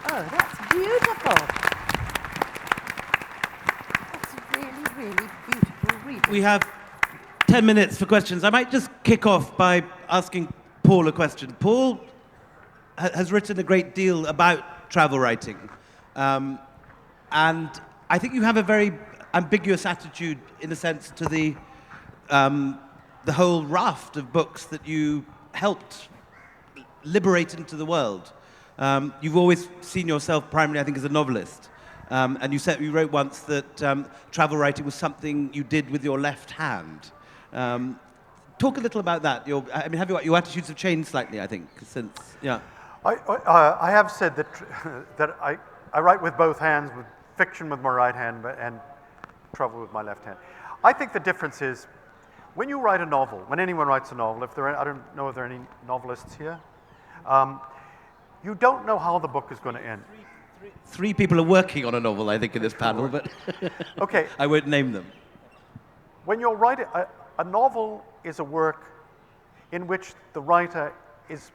Oh, that's beautiful. That's really, really beautiful reading. We have 10 minutes for questions. I might just kick off by asking Paul a question. Paul, has written a great deal about travel writing. And I think you have a very ambiguous attitude, in a sense, to the whole raft of books that you helped liberate into the world. You've always seen yourself primarily, I think, as a novelist. And you wrote once that travel writing was something you did with your left hand. Talk a little about that. Your attitudes have changed slightly, I think, since, yeah. I have said that I write with both hands, with fiction with my right hand and travel with my left hand. I think the difference is when you write a novel, when anyone writes a novel, I don't know if there are any novelists here, you don't know how the book is going to end. Three people are working on a novel, I think, in this panel, but okay. I won't name them. When you're writing, a novel is a work in which the writer is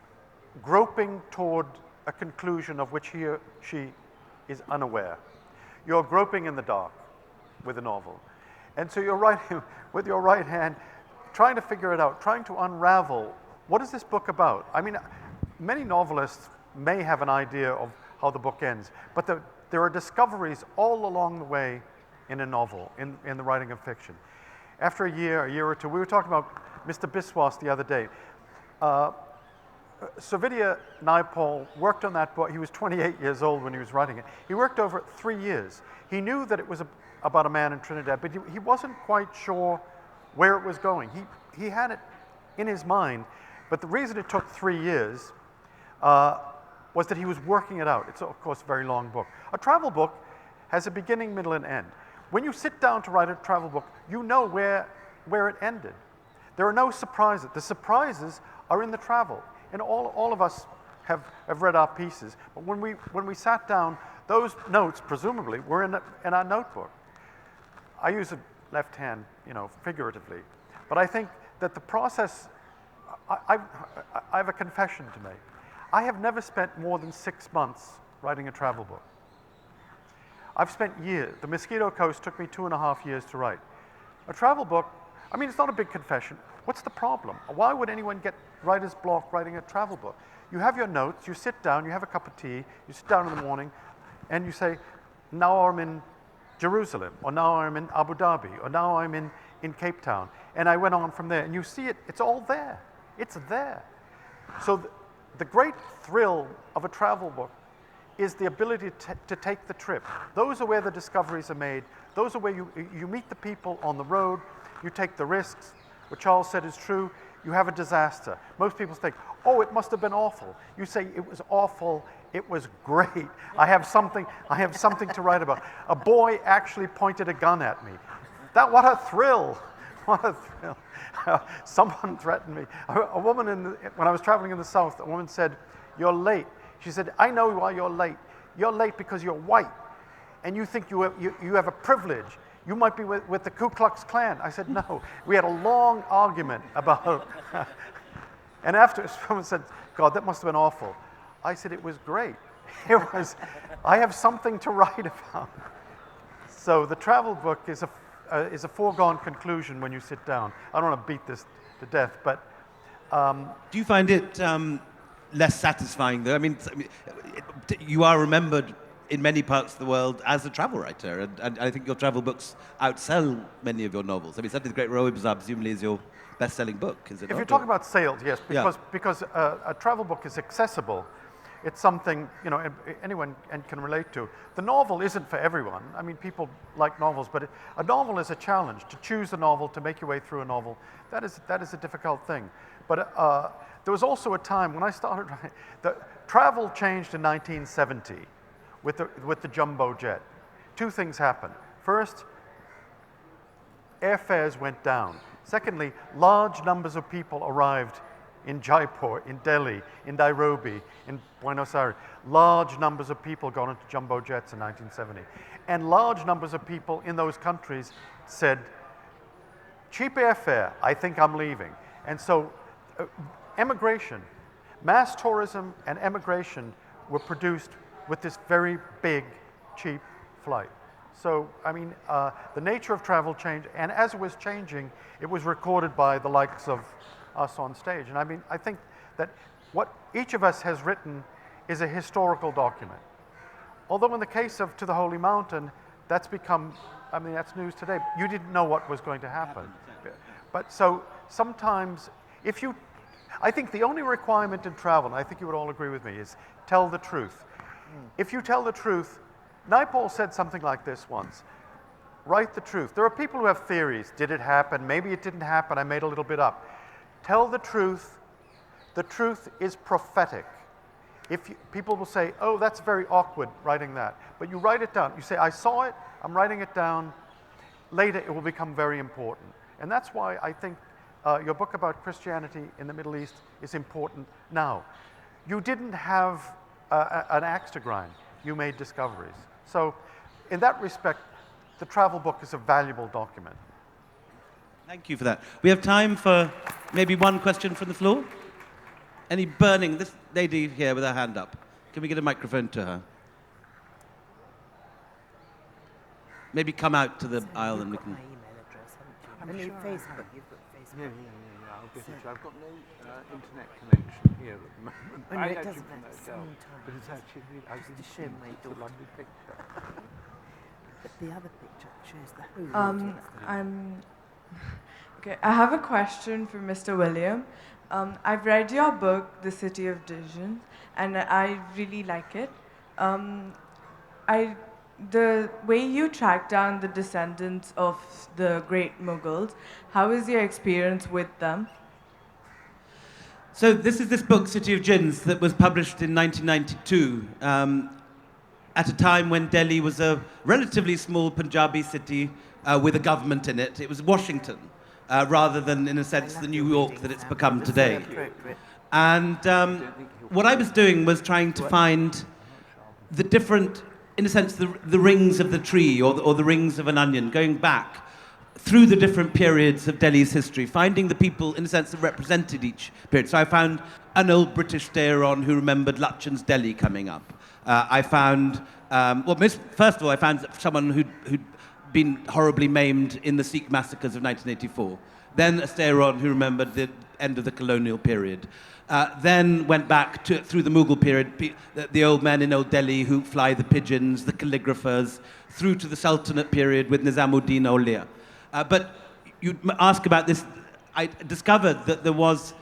groping toward a conclusion of which he or she is unaware. You're groping in the dark with a novel. And so you're writing with your right hand, trying to figure it out, trying to unravel, what is this book about? I mean, many novelists may have an idea of how the book ends, but there are discoveries all along the way in a novel, in the writing of fiction. After a year or two, we were talking about Mr. Biswas the other day. Savidya Naipaul worked on that book. He was 28 years old when he was writing it. He worked over 3 years. He knew that it was about a man in Trinidad, but he wasn't quite sure where it was going. He had it in his mind, but the reason it took 3 years was that he was working it out. It's, of course, a very long book. A travel book has a beginning, middle, and end. When you sit down to write a travel book, you know where it ended. There are no surprises. The surprises are in the travel. And all of us have read our pieces. But when we sat down, those notes, presumably, were in our notebook. I use a left hand, figuratively. But I think that the process, I have a confession to make. I have never spent more than 6 months writing a travel book. I've spent years. The Mosquito Coast took me 2.5 years to write. A travel book, I mean, it's not a big confession. What's the problem? Why would anyone get writer's block writing a travel book? You have your notes, you sit down, you have a cup of tea, you sit down in the morning, and you say, now I'm in Jerusalem, or now I'm in Abu Dhabi, or now I'm in Cape Town. And I went on from there, and you see it, it's all there. It's there. So the great thrill of a travel book is the ability to take the trip. Those are where the discoveries are made. Those are where you meet the people on the road, you take the risks. What Charles said is true. You have a disaster. Most people think, oh, it must have been awful. You say, it was awful, it was great. I have something to write about. A boy actually pointed a gun at me. What a thrill. What a thrill. Someone threatened me. A woman, when I was traveling in the South, a woman said, you're late. She said, I know why you're late. You're late because you're white, and you think you have a privilege. You might be with the Ku Klux Klan. I said, no. We had a long argument about and after someone said, God, that must have been awful. I said, it was great. I have something to write about. So the travel book is a foregone conclusion when you sit down. I don't want to beat this to death, but... Do you find it less satisfying, though? I mean, you are remembered in many parts of the world as a travel writer, and I think your travel books outsell many of your novels. I mean, certainly The Great Road Bazaar presumably is your best-selling book, is it not? If you're talking about sales, yes, because a travel book is accessible. It's something anyone can relate to. The novel isn't for everyone. I mean, people like novels, but a novel is a challenge. To choose a novel, to make your way through a novel, that is a difficult thing. But there was also a time when I started writing, the travel changed in 1970 with the jumbo jet. Two things happened. First, airfares went down. Secondly, large numbers of people arrived in Jaipur, in Delhi, in Nairobi, in Buenos Aires. Large numbers of people got into jumbo jets in 1970. And large numbers of people in those countries said, cheap airfare, I think I'm leaving. And so emigration, mass tourism and emigration were produced with this very big, cheap flight. So, I mean, the nature of travel changed, and as it was changing, it was recorded by the likes of us on stage. And I mean, I think that what each of us has written is a historical document. Although in the case of To the Holy Mountain, that's become, I mean, that's news today. You didn't know what was going to happen. But so sometimes, I think the only requirement in travel, and I think you would all agree with me, is tell the truth. If you tell the truth, Naipaul said something like this once, write the truth. There are people who have theories. Did it happen? Maybe it didn't happen. I made a little bit up. Tell the truth. The truth is prophetic. People will say, oh, that's very awkward writing that. But you write it down. You say, I saw it. I'm writing it down. Later, it will become very important. And that's why I think your book about Christianity in the Middle East is important now. You didn't have an axe to grind. You made discoveries. So in that respect, the travel book is a valuable document. Thank you for that. We have time for maybe one question from the floor. Any burning? This lady here with her hand up. Can we get a microphone to her? Maybe come out to the aisle and we can... My email address, haven't you? Facebook. You've got Facebook. Yeah. I'll get it. I've got no internet connection here at the moment. Oh, no, it doesn't matter. Sometimes. But it's actually, I Just to show my it's a daughter. lovely picture. But the other picture shows the whole. Okay, I have a question for Mr. William. I've read your book, The City of Visions, and I really like it. The way you track down the descendants of the great Mughals, how is your experience with them? So this is this book, City of Jinns, that was published in 1992, at a time when Delhi was a relatively small Punjabi city with a government in it. It was Washington, rather than, in a sense, the New York that it's become today. And what I was doing was trying to find the different, in a sense, the rings of the tree or the rings of an onion, going back through the different periods of Delhi's history, finding the people, in a sense, that represented each period. So I found an old British Theroux who remembered Lachan's Delhi coming up. I found, first of all, I found someone who'd been horribly maimed in the Sikh massacres of 1984. Then a Theroux who remembered the end of the colonial period. Then went back through the Mughal period, the old men in Old Delhi who fly the pigeons, the calligraphers, through to the Sultanate period with Nizamuddin Aulia. But you'd ask about this, I discovered that there was